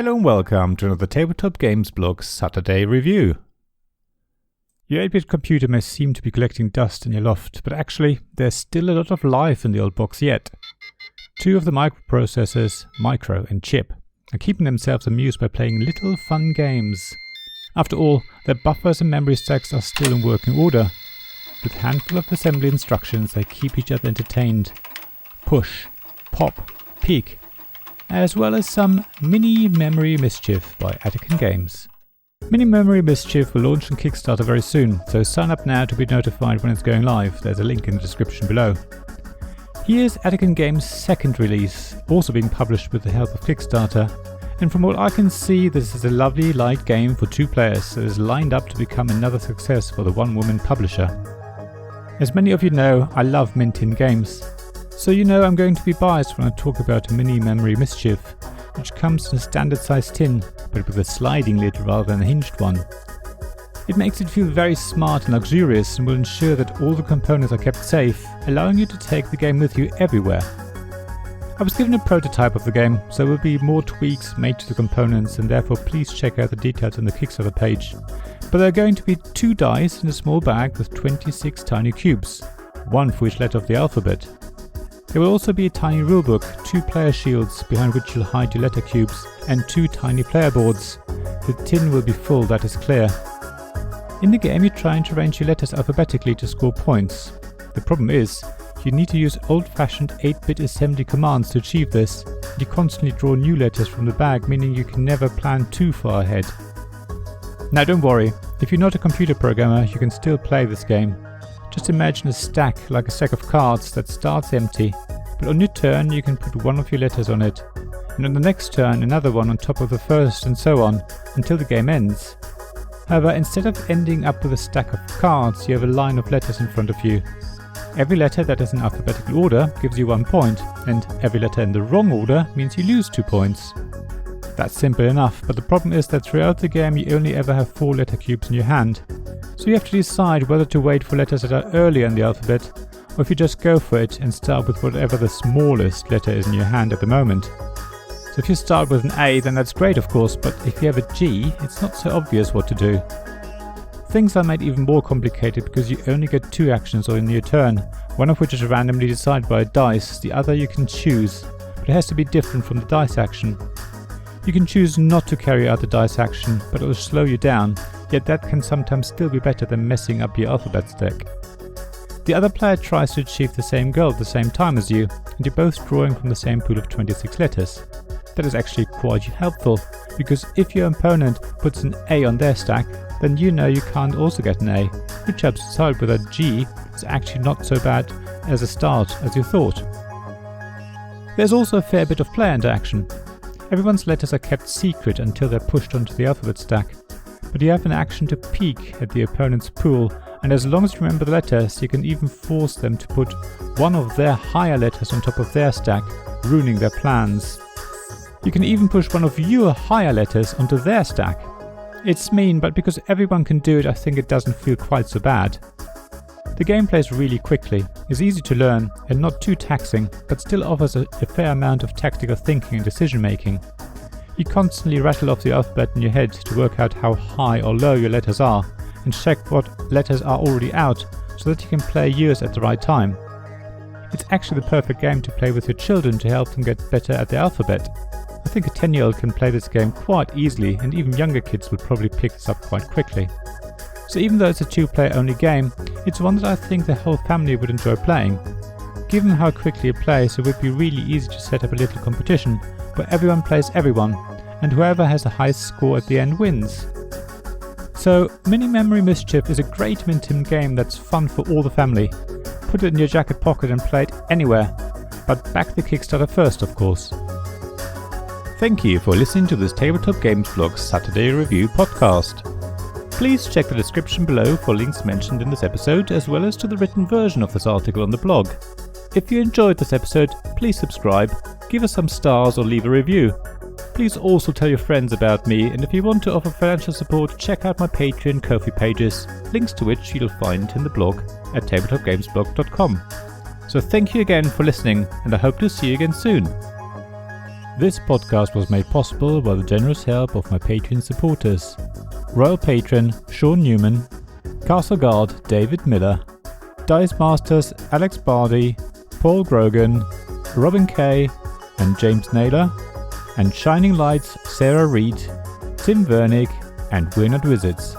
Hello and welcome to another Tabletop Games blog Saturday review. Your 8-bit computer may seem to be collecting dust in your loft, but actually there's still a lot of life in the old box yet. Two of the microprocessors, Mikro and Chip, are keeping themselves amused by playing little fun games. After all, their buffers and memory stacks are still in working order. With a handful of assembly instructions, they keep each other entertained. Push, pop, peek, as well as some Mini Memory Mischief by Atikin Games. Mini Memory Mischief will launch on Kickstarter very soon, so sign up now to be notified when it's going live. There's a link in the description below. Here's Atikin Games' second release, also being published with the help of Kickstarter, and from what I can see, this is a lovely light game for 2 players that is lined up to become another success for the one-woman publisher. As many of you know, I love mint-tin games. So you know I'm going to be biased when I talk about a Mini Memory Mischief, which comes in a standard size tin, but with a sliding lid rather than a hinged one. It makes it feel very smart and luxurious and will ensure that all the components are kept safe, allowing you to take the game with you everywhere. I was given a prototype of the game, so there will be more tweaks made to the components, and therefore please check out the details on the Kickstarter page. But there are going to be 2 dice in a small bag with 26 tiny cubes, one for each letter of the alphabet. There will also be a tiny rulebook, 2 player shields behind which you'll hide your letter cubes, and 2 tiny player boards. The tin will be full, that is clear. In the game you're trying to arrange your letters alphabetically to score points. The problem is, you need to use old-fashioned 8-bit assembly commands to achieve this, and you constantly draw new letters from the bag, meaning you can never plan too far ahead. Now don't worry, if you're not a computer programmer you can still play this game. Just imagine a stack like a stack of cards that starts empty, but on your turn you can put one of your letters on it, and on the next turn another one on top of the first, and so on, until the game ends. However, instead of ending up with a stack of cards, you have a line of letters in front of you. Every letter that is in alphabetical order gives you 1 point, and every letter in the wrong order means you lose 2 points. That's simple enough, but the problem is that throughout the game you only ever have 4 letter cubes in your hand. So you have to decide whether to wait for letters that are earlier in the alphabet, or if you just go for it and start with whatever the smallest letter is in your hand at the moment. So if you start with an A, then that's great of course, but if you have a G, it's not so obvious what to do. Things are made even more complicated because you only get 2 actions on your turn, one of which is randomly decided by a dice, the other you can choose, but it has to be different from the dice action. You can choose not to carry out the dice action, but it will slow you down, yet that can sometimes still be better than messing up your alphabet stack. The other player tries to achieve the same goal at the same time as you, and you're both drawing from the same pool of 26 letters. That is actually quite helpful, because if your opponent puts an A on their stack, then you know you can't also get an A, which helps decide whether G is actually not so bad as a start as you thought. There's also a fair bit of player interaction. Everyone's letters are kept secret until they're pushed onto the alphabet stack, but you have an action to peek at the opponent's pool, and as long as you remember the letters, you can even force them to put one of their higher letters on top of their stack, ruining their plans. You can even push one of your higher letters onto their stack. It's mean, but because everyone can do it, I think it doesn't feel quite so bad. The game plays really quickly, is easy to learn and not too taxing, but still offers a fair amount of tactical thinking and decision making. You constantly rattle off the alphabet in your head to work out how high or low your letters are, and check what letters are already out so that you can play yours at the right time. It's actually the perfect game to play with your children to help them get better at the alphabet. I think a 10-year-old can play this game quite easily, and even younger kids would probably pick this up quite quickly. So even though it's a 2-player only game, it's one that I think the whole family would enjoy playing. Given how quickly it plays, it would be really easy to set up a little competition where everyone plays everyone, and whoever has the highest score at the end wins. So Mini Memory Mischief is a great mint-tin game that's fun for all the family. Put it in your jacket pocket and play it anywhere, but back the Kickstarter first of course. Thank you for listening to this Tabletop Games blog Saturday review podcast. Please check the description below for links mentioned in this episode, as well as to the written version of this article on the blog. If you enjoyed this episode, please subscribe, give us some stars or leave a review. Please also tell your friends about me, and if you want to offer financial support, check out my Patreon and Ko-fi pages, links to which you'll find in the blog at tabletopgamesblog.com. So thank you again for listening, and I hope to see you again soon. This podcast was made possible by the generous help of my Patreon supporters. Royal Patron Sean Newman, Castle Guard David Miller, Dice Masters Alex Bardi, Paul Grogan, Robin Kay and James Naylor, and Shining Lights Sarah Reed, Tim Vernick and We're Not Wizards.